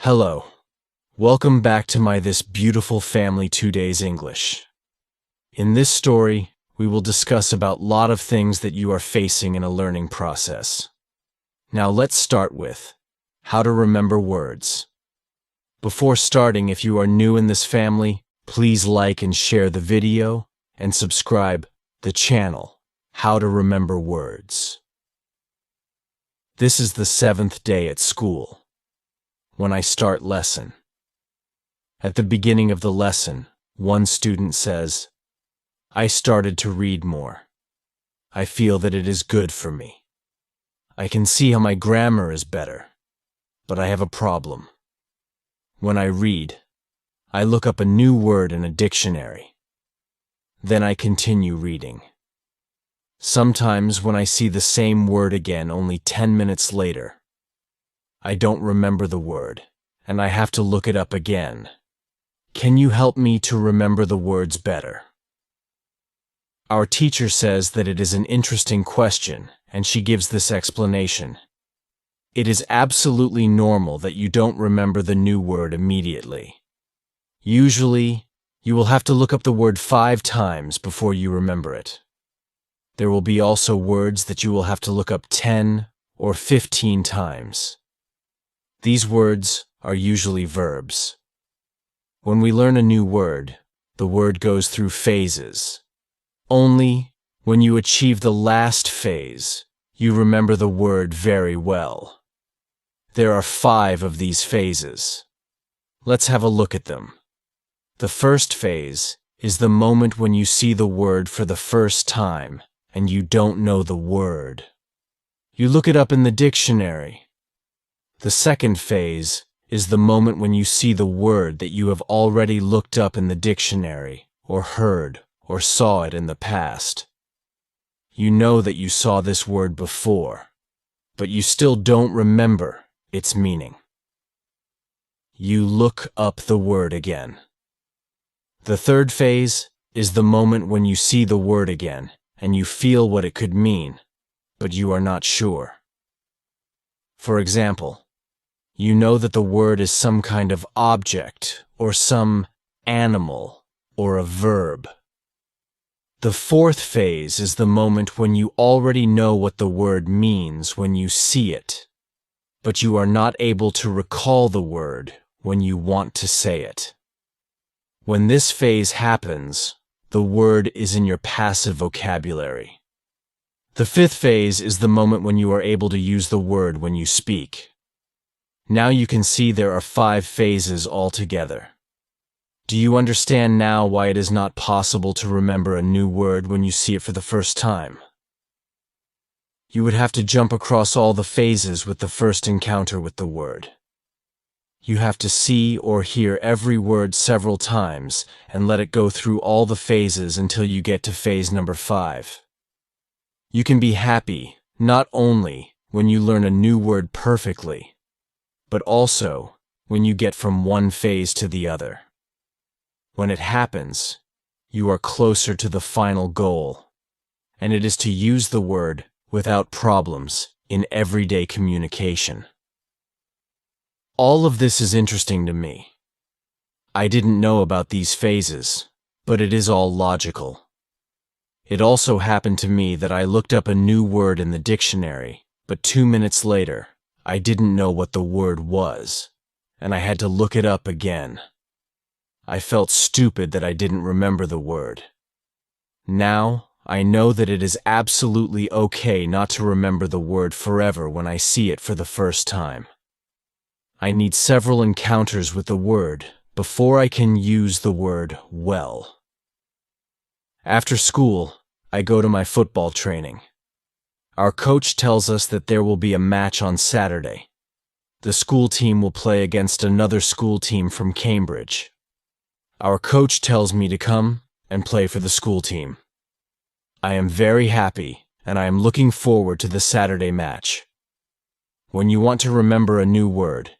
Hello. Welcome back to my This Beautiful Family 2 Days English. In this story, we will discuss about a lot of things that you are facing in a learning process. Now let's start with how to remember words. Before starting, if you are new in this family, please like and share the video and subscribe the channel, How to Remember Words. This is the 7th day at school. When I start lesson. At the beginning of the lesson, one student says, "I started to read more. I feel that it is good for me. I can see how my grammar is better, but I have a problem. When I read, I look up a new word in a dictionary. Then I continue reading. Sometimes when I see the same word again only 10 minutes later, I don't remember the word, and I have to look it up again. Can you help me to remember the words better?" Our teacher says that it is an interesting question, and she gives this explanation. It is absolutely normal that you don't remember the new word immediately. Usually, you will have to look up the word 5 times before you remember it. There will be also words that you will have to look up 10 or 15 times. These words are usually verbs. When we learn a new word, the word goes through phases. Only when you achieve the last phase, you remember the word very well. There are 5 of these phases. Let's have a look at them. The first phase is the moment when you see the word for the first time and you don't know the word. You look it up in the dictionary. The second phase is the moment when you see the word that you have already looked up in the dictionary, or heard, or saw it in the past. You know that you saw this word before, but you still don't remember its meaning. You look up the word again. The third phase is the moment when you see the word again, and you feel what it could mean, but you are not sure. For example, you know that the word is some kind of object, or some animal, or a verb. The fourth phase is the moment when you already know what the word means when you see it, but you are not able to recall the word when you want to say it. When this phase happens, the word is in your passive vocabulary. The fifth phase is the moment when you are able to use the word when you speak. Now you can see there are 5 phases altogether. Do you understand now why it is not possible to remember a new word when you see it for the first time? You would have to jump across all the phases with the first encounter with the word. You have to see or hear every word several times and let it go through all the phases until you get to phase number 5. You can be happy not only when you learn a new word perfectly, but also when you get from one phase to the other. When it happens, you are closer to the final goal, and it is to use the word without problems in everyday communication. All of this is interesting to me. I didn't know about these phases, but it is all logical. It also happened to me that I looked up a new word in the dictionary, but 2 minutes later, I didn't know what the word was, and I had to look it up again. I felt stupid that I didn't remember the word. Now, I know that it is absolutely okay not to remember the word forever when I see it for the first time. I need several encounters with the word before I can use the word well. After school, I go to my football training. Our coach tells us that there will be a match on Saturday. The school team will play against another school team from Cambridge. Our coach tells me to come and play for the school team. I am very happy, and I am looking forward to the Saturday match. When you want to remember a new word,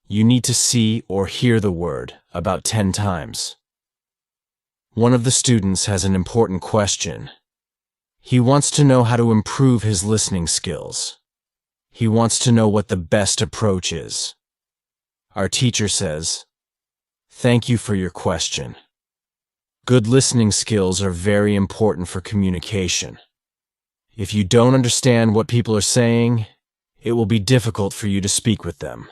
you need to see or hear the word about 10 times. One of the students has an important question. He wants to know how to improve his listening skills. He wants to know what the best approach is. Our teacher says, "Thank you for your question. Good listening skills are very important for communication. If you don't understand what people are saying, it will be difficult for you to speak with them."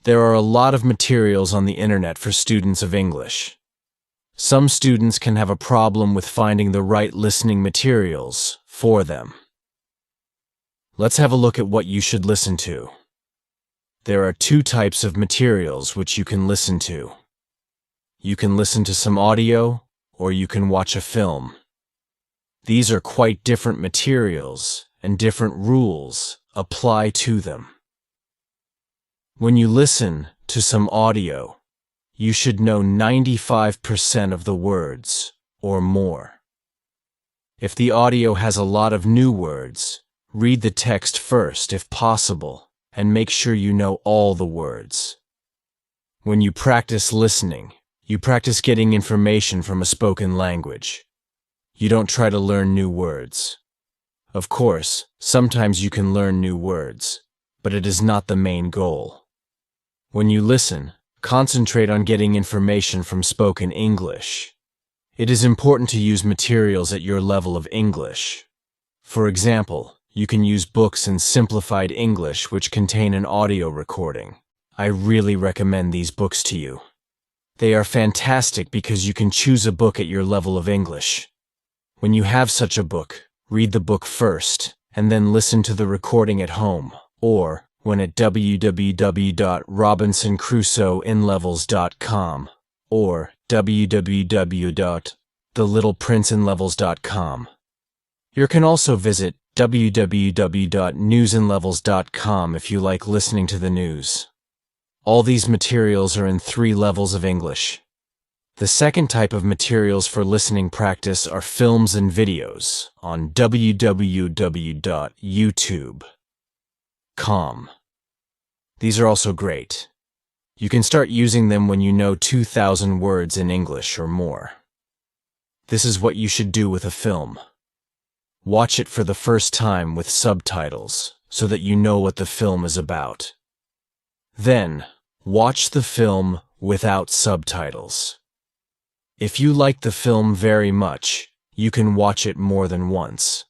There are a lot of materials on the internet for students of English. Some students can have a problem with finding the right listening materials for them. Let's have a look at what you should listen to. There are two types of materials which you can listen to. You can listen to some audio, or you can watch a film. These are quite different materials, and different rules apply to them. When you listen to some audio, you should know 95% of the words, or more. If the audio has a lot of new words, read the text first if possible, and make sure you know all the words. When you practice listening, you practice getting information from a spoken language. You don't try to learn new words. Of course, sometimes you can learn new words, but it is not the main goal. When you listen, concentrate on getting information from spoken English. It is important to use materials at your level of English. For example, you can use books in simplified English which contain an audio recording. I really recommend these books to you. They are fantastic because you can choose a book at your level of English. When you have such a book, read the book first, and then listen to the recording at home, or when at www.robinsoncrusoeinlevels.com or www.thelittleprinceinlevels.com. You can also visit www.newsinlevels.com if you like listening to the news. All these materials are in 3 levels of English. The second type of materials for listening practice are films and videos on www.youtube.com. These are also great. You can start using them when you know 2,000 words in English or more. This is what you should do with a film. Watch it for the first time with subtitles so that you know what the film is about. Then, watch the film without subtitles. If you like the film very much, you can watch it more than once.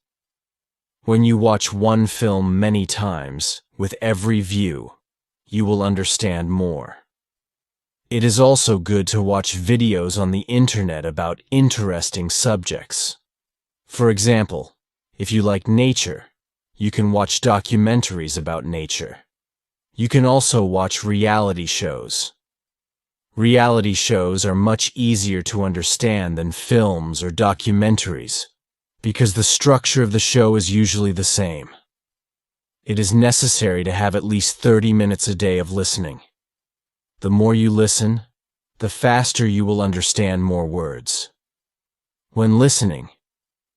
When you watch one film many times, with every view, you will understand more. It is also good to watch videos on the internet about interesting subjects. For example, if you like nature, you can watch documentaries about nature. You can also watch reality shows. Reality shows are much easier to understand than films or documentaries, because the structure of the show is usually the same. It is necessary to have at least 30 minutes a day of listening. The more you listen, the faster you will understand more words. When listening,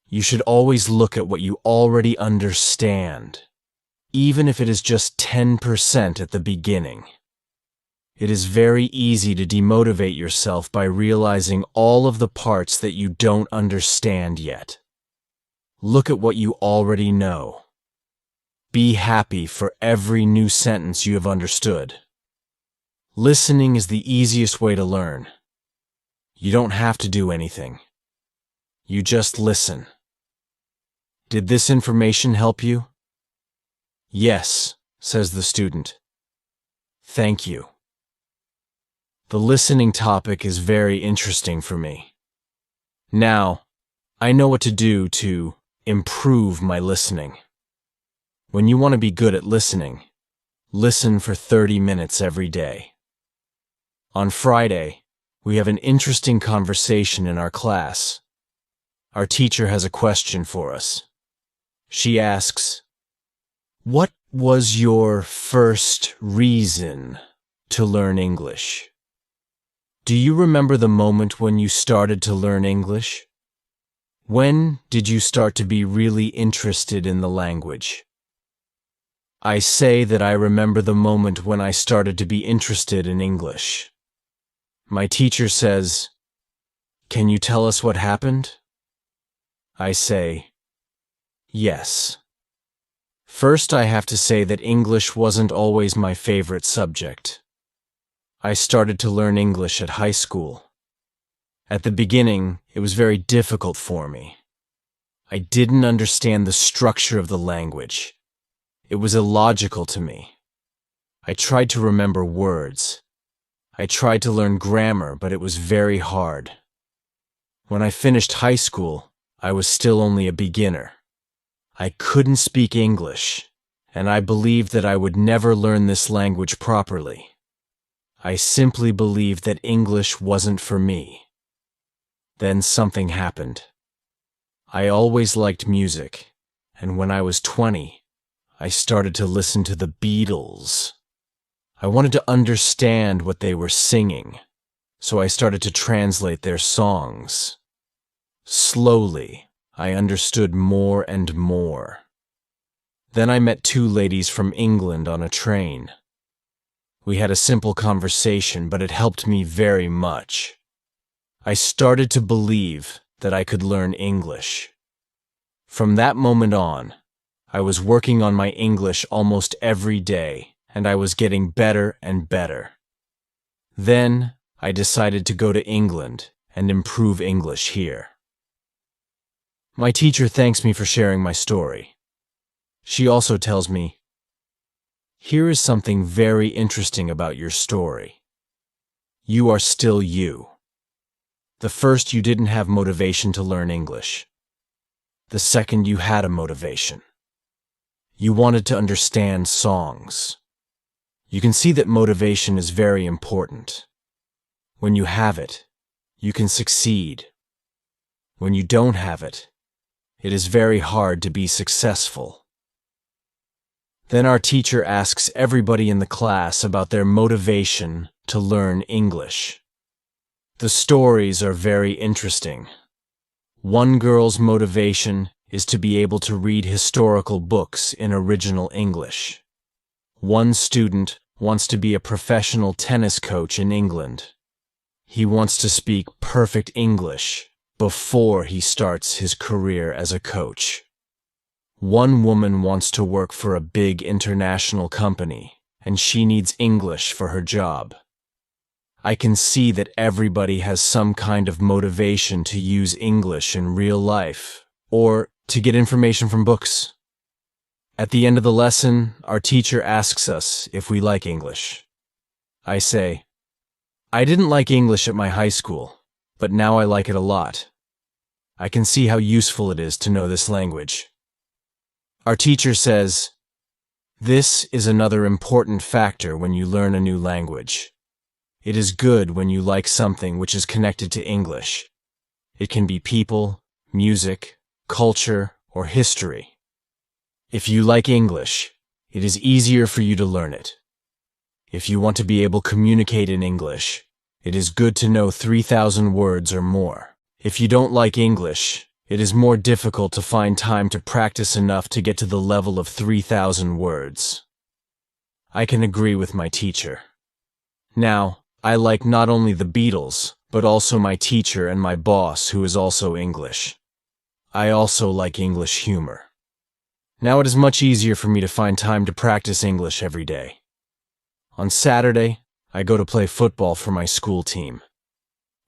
you should always look at what you already understand, even if it is just 10% at the beginning. It is very easy to demotivate yourself by realizing all of the parts that you don't understand yet. Look at what you already know. Be happy for every new sentence you have understood. Listening is the easiest way to learn. You don't have to do anything. You just listen. Did this information help you? Yes, says the student. Thank you. The listening topic is very interesting for me. Now, I know what to do to improve my listening. When you want to be good at listening, listen for 30 minutes every day. On Friday, we have an interesting conversation in our class. Our teacher has a question for us. She asks, "What was your first reason to learn English?" Do you remember the moment when you started to learn English? When did you start to be really interested in the language? I say that I remember the moment when I started to be interested in English. My teacher says, "Can you tell us what happened?" I say, "Yes." First, I have to say that English wasn't always my favorite subject. I started to learn English at high school. At the beginning, it was very difficult for me. I didn't understand the structure of the language. It was illogical to me. I tried to remember words. I tried to learn grammar, but it was very hard. When I finished high school, I was still only a beginner. I couldn't speak English, and I believed that I would never learn this language properly. I simply believed that English wasn't for me. Then something happened. I always liked music, and when I was 20, I started to listen to the Beatles. I wanted to understand what they were singing, so I started to translate their songs. Slowly, I understood more and more. Then I met two ladies from England on a train. We had a simple conversation, but it helped me very much. I started to believe that I could learn English. From that moment on, I was working on my English almost every day, and I was getting better and better. Then, I decided to go to England and improve English here. My teacher thanks me for sharing my story. She also tells me, "Here is something very interesting about your story. You are still you. The first, you didn't have motivation to learn English. The second, you had a motivation. You wanted to understand songs. You can see that motivation is very important. When you have it, you can succeed. When you don't have it, it is very hard to be successful." Then our teacher asks everybody in the class about their motivation to learn English. The stories are very interesting. One girl's motivation is to be able to read historical books in original English. One student wants to be a professional tennis coach in England. He wants to speak perfect English before he starts his career as a coach. One woman wants to work for a big international company, and she needs English for her job. I can see that everybody has some kind of motivation to use English in real life, or to get information from books. At the end of the lesson, our teacher asks us if we like English. I say, "I didn't like English at my high school, but now I like it a lot. I can see how useful it is to know this language." Our teacher says, "This is another important factor when you learn a new language. It is good when you like something which is connected to English. It can be people, music, culture, or history. If you like English, it is easier for you to learn it. If you want to be able to communicate in English, it is good to know 3,000 words or more. If you don't like English, it is more difficult to find time to practice enough to get to the level of 3,000 words." I can agree with my teacher. Now, I like not only the Beatles, but also my teacher and my boss, who is also English. I also like English humor. Now it is much easier for me to find time to practice English every day. On Saturday, I go to play football for my school team.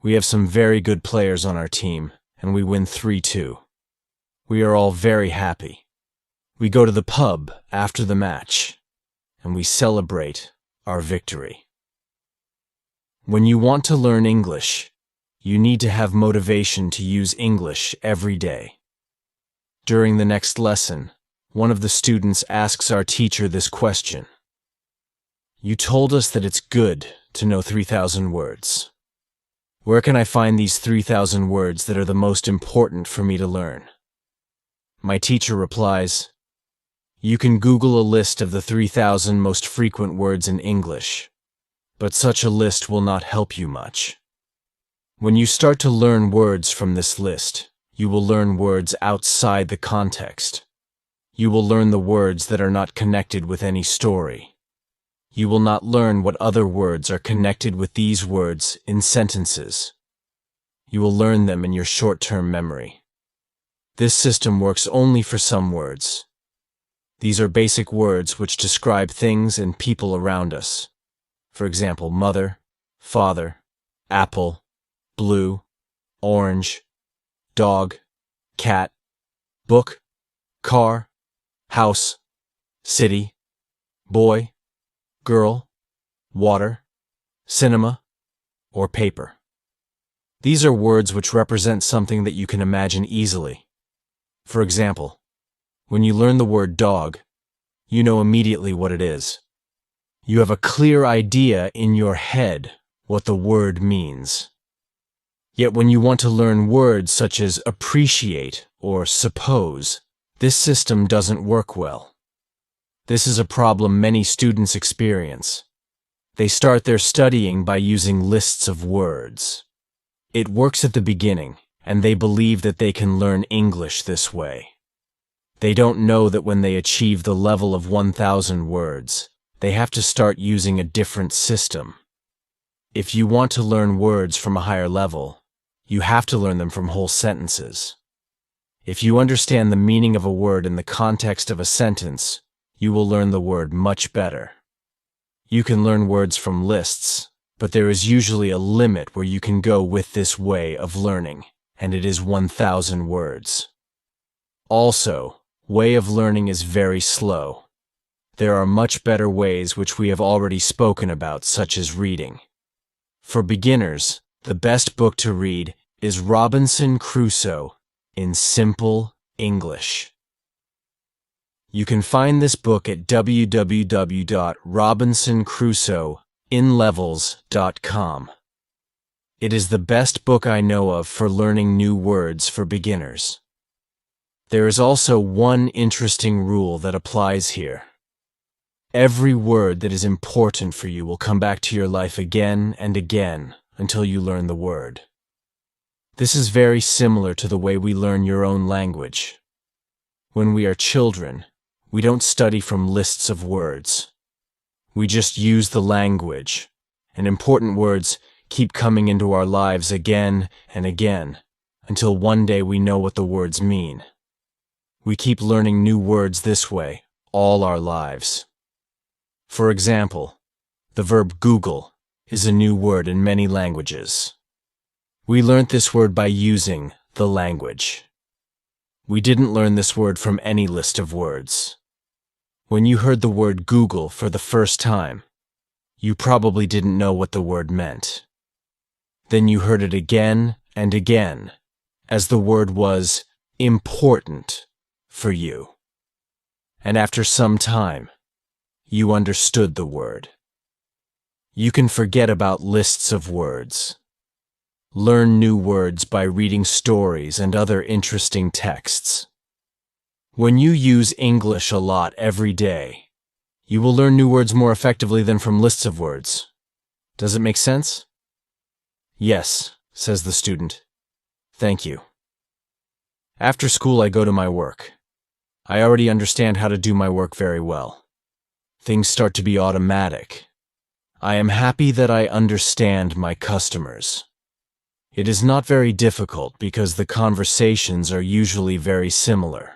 We have some very good players on our team, and we win 3-2. We are all very happy. We go to the pub after the match, and we celebrate our victory. When you want to learn English, you need to have motivation to use English every day. During the next lesson, one of the students asks our teacher this question. "You told us that it's good to know 3,000 words. Where can I find these 3,000 words that are the most important for me to learn?" My teacher replies, "You can Google a list of the 3,000 most frequent words in English, but such a list will not help you much. When you start to learn words from this list, you will learn words outside the context. You will learn the words that are not connected with any story. You will not learn what other words are connected with these words in sentences. You will learn them in your short-term memory. This system works only for some words. These are basic words which describe things and people around us. For example, mother, father, apple, blue, orange, dog, cat, book, car, house, city, boy, girl, water, cinema, or paper. These are words which represent something that you can imagine easily. For example, when you learn the word dog, you know immediately what it is. You have a clear idea in your head what the word means. Yet when you want to learn words such as appreciate or suppose, this system doesn't work well. This is a problem many students experience. They start their studying by using lists of words. It works at the beginning, and they believe that they can learn English this way. They don't know that when they achieve the level of 1,000 words, they have to start using a different system. If you want to learn words from a higher level, you have to learn them from whole sentences. If you understand the meaning of a word in the context of a sentence, you will learn the word much better. You can learn words from lists, but there is usually a limit where you can go with this way of learning, and it is 1,000 words. Also, way of learning is very slow. There are much better ways which we have already spoken about, such as reading. For beginners, the best book to read is Robinson Crusoe in Simple English. You can find this book at www.robinsoncrusoeinlevels.com. It is the best book I know of for learning new words for beginners. There is also one interesting rule that applies here. Every word that is important for you will come back to your life again and again until you learn the word. This is very similar to the way we learn your own language. When we are children, we don't study from lists of words. We just use the language, and important words keep coming into our lives again and again until one day we know what the words mean. We keep learning new words this way all our lives. For example, the verb Google is a new word in many languages. We learned this word by using the language. We didn't learn this word from any list of words. When you heard the word Google for the first time, you probably didn't know what the word meant. Then you heard it again and again, as the word was important for you. And after some time, you understood the word. You can forget about lists of words. Learn new words by reading stories and other interesting texts. When you use English a lot every day, you will learn new words more effectively than from lists of words. Does it make sense? Yes, says the student. Thank you. After school, I go to my work. I already understand how to do my work very well. Things start to be automatic. I am happy that I understand my customers. It is not very difficult because the conversations are usually very similar.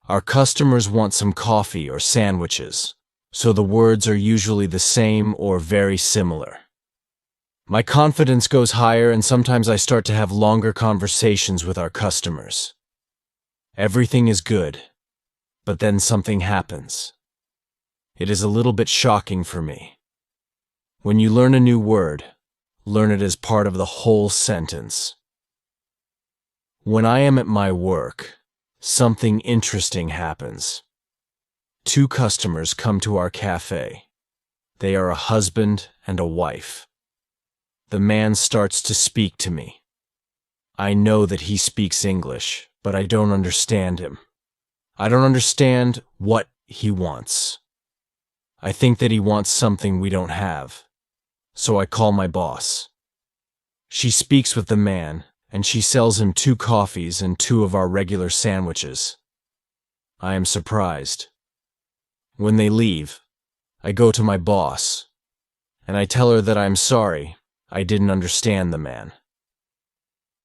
Our customers want some coffee or sandwiches, so the words are usually the same or very similar. My confidence goes higher, and sometimes I start to have longer conversations with our customers. Everything is good, but then something happens. It is a little bit shocking for me. When you learn a new word, learn it as part of the whole sentence. When I am at my work, something interesting happens. Two customers come to our cafe. They are a husband and a wife. The man starts to speak to me. I know that he speaks English, but I don't understand him. I don't understand what he wants. I think that he wants something we don't have. So I call my boss. She speaks with the man, and she sells him 2 coffees and 2 of our regular sandwiches. I am surprised. When they leave, I go to my boss, and I tell her that I'm sorry, I didn't understand the man.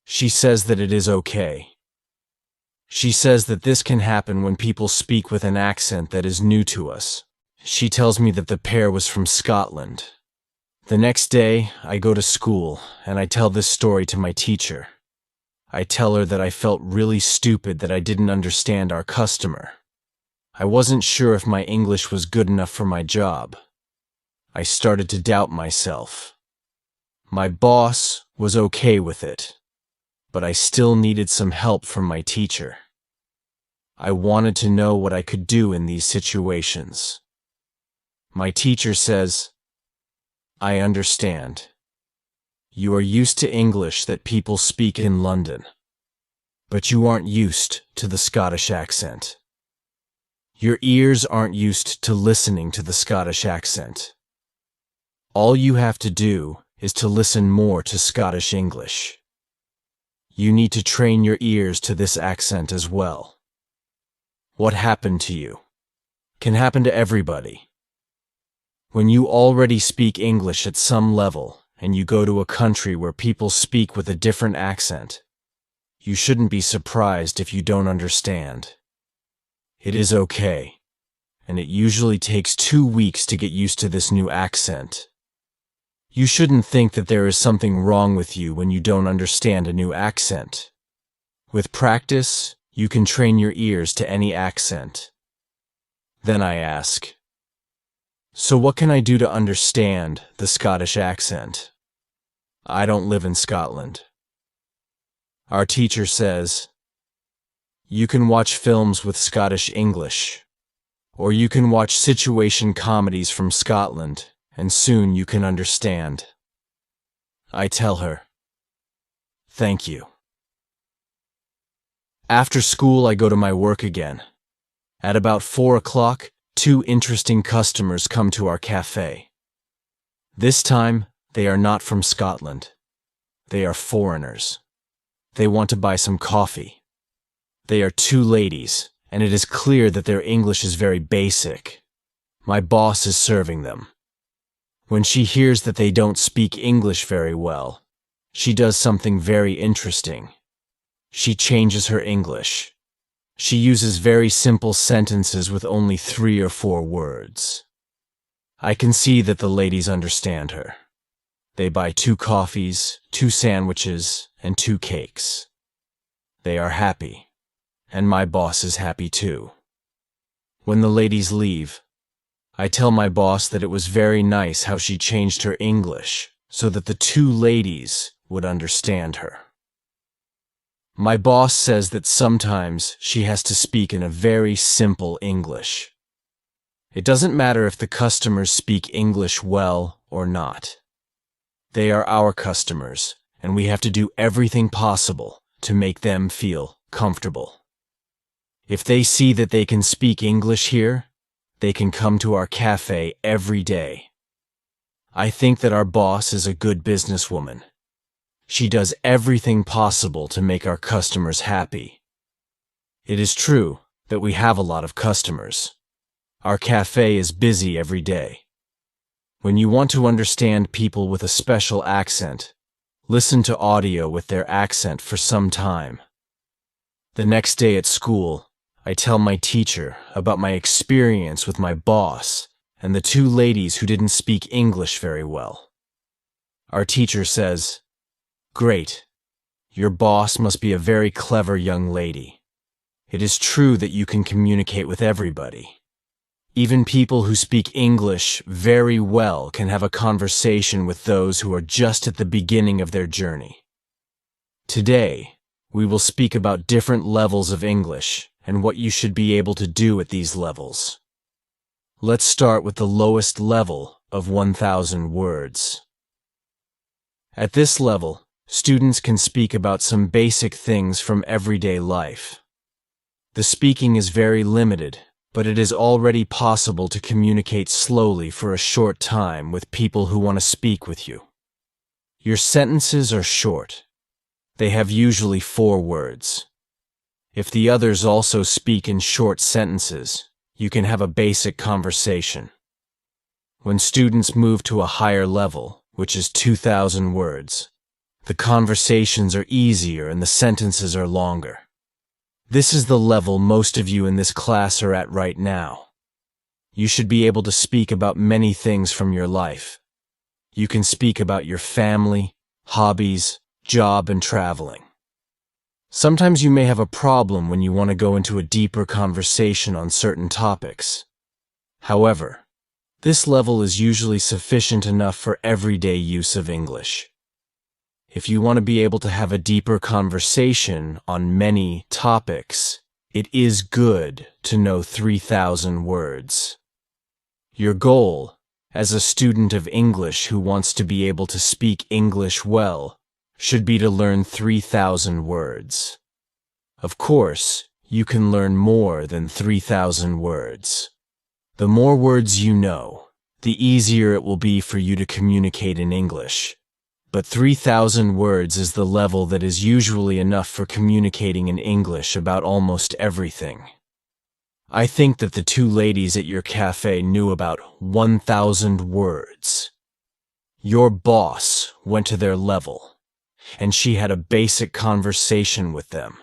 She says that it is okay. She says that this can happen when people speak with an accent that is new to us. She tells me that the pair was from Scotland. The next day, I go to school and I tell this story to my teacher. I tell her that I felt really stupid that I didn't understand our customer. I wasn't sure if my English was good enough for my job. I started to doubt myself. My boss was okay with it, but I still needed some help from my teacher. I wanted to know what I could do in these situations. My teacher says, "I understand. You are used to English that people speak in London, but you aren't used to the Scottish accent. Your ears aren't used to listening to the Scottish accent. All you have to do is to listen more to Scottish English. You need to train your ears to this accent as well. What happened to you can happen to everybody. When you already speak English at some level and you go to a country where people speak with a different accent, you shouldn't be surprised if you don't understand. It is okay, and it usually takes 2 weeks to get used to this new accent. You shouldn't think that there is something wrong with you when you don't understand a new accent. With practice, you can train your ears to any accent." Then I ask, "So what can I do to understand the Scottish accent? I don't live in Scotland." Our teacher says, "You can watch films with Scottish English, or you can watch situation comedies from Scotland, and soon you can understand." I tell her, "Thank you." After school, I go to my work again. At about 4 o'clock, 2 interesting customers come to our cafe. This time, they are not from Scotland. They are foreigners. They want to buy some coffee. They are 2 ladies, and it is clear that their English is very basic. My boss is serving them. When she hears that they don't speak English very well, she does something very interesting. She changes her English. She uses very simple sentences with only 3 or 4 words. I can see that the ladies understand her. They buy 2 coffees, 2 sandwiches, and 2 cakes. They are happy, and my boss is happy too. When the ladies leave, I tell my boss that it was very nice how she changed her English so that the 2 ladies would understand her. My boss says that sometimes she has to speak in a very simple English. It doesn't matter if the customers speak English well or not. They are our customers, and we have to do everything possible to make them feel comfortable. If they see that they can speak English here, they can come to our cafe every day. I think that our boss is a good businesswoman. She does everything possible to make our customers happy. It is true that we have a lot of customers. Our cafe is busy every day. When you want to understand people with a special accent, listen to audio with their accent for some time. The next day at school, I tell my teacher about my experience with my boss and the 2 ladies who didn't speak English very well. Our teacher says, "Great. Your boss must be a very clever young lady. It is true that you can communicate with everybody. Even people who speak English very well can have a conversation with those who are just at the beginning of their journey. Today, we will speak about different levels of English and what you should be able to do at these levels. Let's start with the lowest level of 1,000 words. At this level, students can speak about some basic things from everyday life. The speaking is very limited, but it is already possible to communicate slowly for a short time with people who want to speak with you. Your sentences are short. They have usually 4 words. If the others also speak in short sentences, you can have a basic conversation. When students move to a higher level, which is 2,000 words, the conversations are easier and the sentences are longer. This is the level most of you in this class are at right now. You should be able to speak about many things from your life. You can speak about your family, hobbies, job, and traveling. Sometimes you may have a problem when you want to go into a deeper conversation on certain topics. However, this level is usually sufficient enough for everyday use of English. If you want to be able to have a deeper conversation on many topics, it is good to know 3,000 words. Your goal, as a student of English who wants to be able to speak English well, should be to learn 3,000 words. Of course, you can learn more than 3,000 words. The more words you know, the easier it will be for you to communicate in English. But 3,000 words is the level that is usually enough for communicating in English about almost everything. I think that the two ladies at your cafe knew about 1,000 words. Your boss went to their level, and she had a basic conversation with them.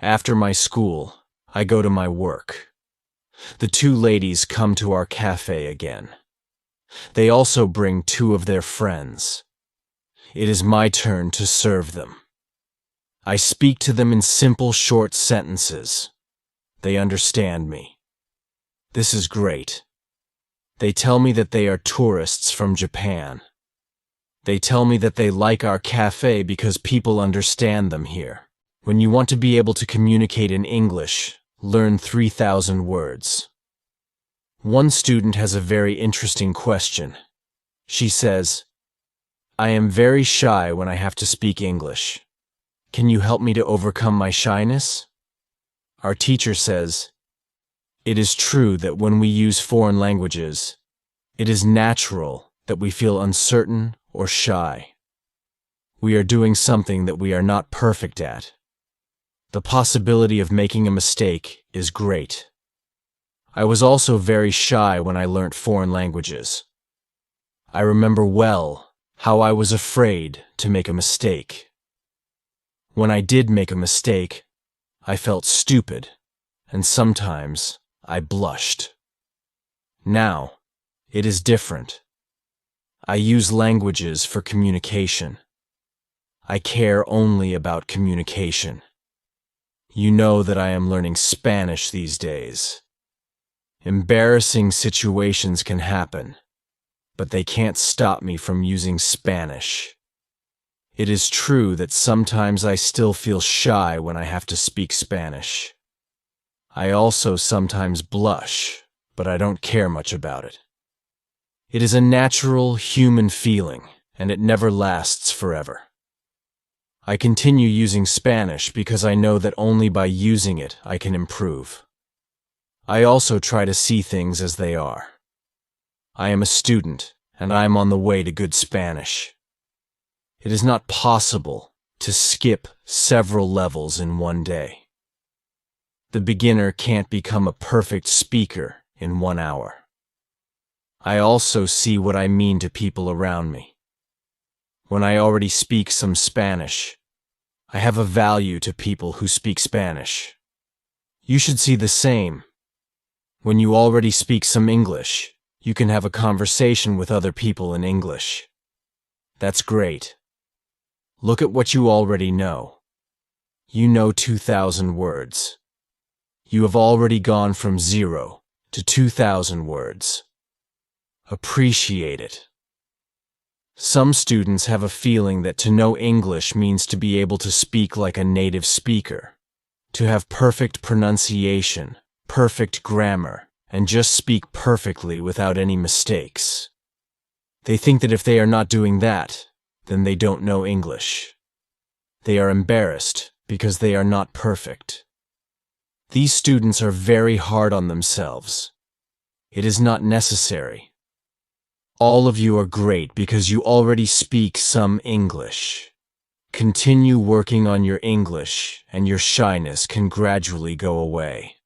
After my school, I go to my work. The two ladies come to our cafe again. They also bring two of their friends. It is my turn to serve them. I speak to them in simple, short sentences. They understand me. This is great. They tell me that they are tourists from Japan. They tell me that they like our cafe because people understand them here. When you want to be able to communicate in English, learn 3,000 words. One student has a very interesting question. She says, "I am very shy when I have to speak English. Can you help me to overcome my shyness?" Our teacher says, "It is true that when we use foreign languages, it is natural that we feel uncertain or shy. We are doing something that we are not perfect at. The possibility of making a mistake is great. I was also very shy when I learnt foreign languages. I remember well how I was afraid to make a mistake. When I did make a mistake, I felt stupid, and sometimes I blushed. Now, it is different. I use languages for communication. I care only about communication. You know that I am learning Spanish these days. Embarrassing situations can happen, but they can't stop me from using Spanish. It is true that sometimes I still feel shy when I have to speak Spanish. I also sometimes blush, but I don't care much about it. It is a natural human feeling, and it never lasts forever. I continue using Spanish because I know that only by using it I can improve. I also try to see things as they are. I am a student, and I am on the way to good Spanish. It is not possible to skip several levels in one day. The beginner can't become a perfect speaker in 1 hour. I also see what I mean to people around me. When I already speak some Spanish, I have a value to people who speak Spanish. You should see the same. When you already speak some English, you can have a conversation with other people in English. That's great. Look at what you already know. You know 2,000 words. You have already gone from 0 to 2,000 words. Appreciate it. Some students have a feeling that to know English means to be able to speak like a native speaker, to have perfect pronunciation, perfect grammar, and just speak perfectly without any mistakes. They think that if they are not doing that, then they don't know English. They are embarrassed because they are not perfect. These students are very hard on themselves. It is not necessary. All of you are great because you already speak some English. Continue working on your English, and your shyness can gradually go away.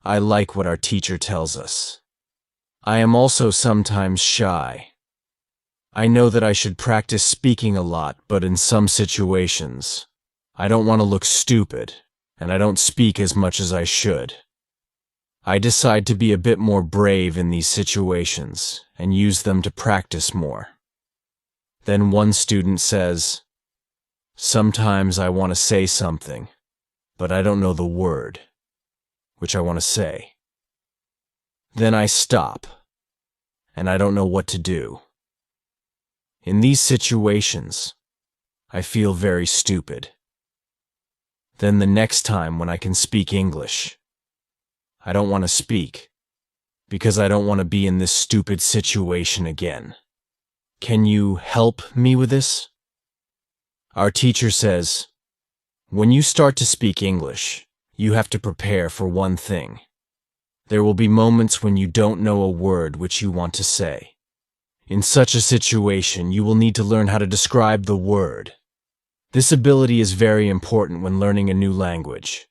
I like what our teacher tells us. I am also sometimes shy. I know that I should practice speaking a lot, but in some situations, I don't want to look stupid, and I don't speak as much as I should. I decide to be a bit more brave in these situations and use them to practice more. Then one student says, "Sometimes I want to say something, but I don't know the word, which I want to say." Then I stop, and I don't know what to do. In these situations, I feel very stupid. Then the next time when I can speak English, I don't want to speak, because I don't want to be in this stupid situation again. Can you help me with this? Our teacher says, when you start to speak English, you have to prepare for one thing. There will be moments when you don't know a word which you want to say. In such a situation, you will need to learn how to describe the word. This ability is very important when learning a new language.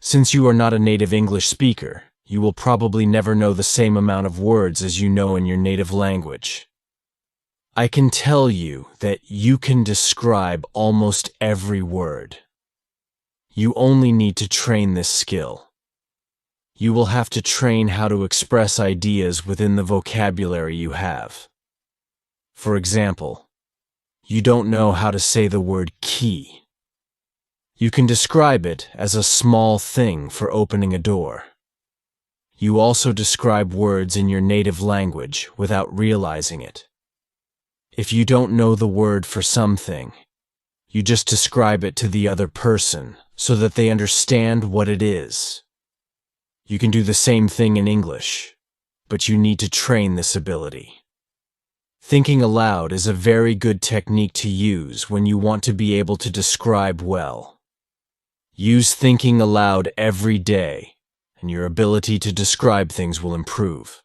Since you are not a native English speaker, you will probably never know the same amount of words as you know in your native language. I can tell you that you can describe almost every word. You only need to train this skill. You will have to train how to express ideas within the vocabulary you have. For example, you don't know how to say the word key. You can describe it as a small thing for opening a door. You also describe words in your native language without realizing it. If you don't know the word for something, you just describe it to the other person so that they understand what it is. You can do the same thing in English, but you need to train this ability. Thinking aloud is a very good technique to use when you want to be able to describe well. Use thinking aloud every day, and your ability to describe things will improve.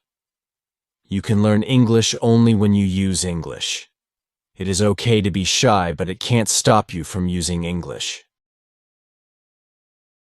You can learn English only when you use English. It is okay to be shy, but it can't stop you from using English.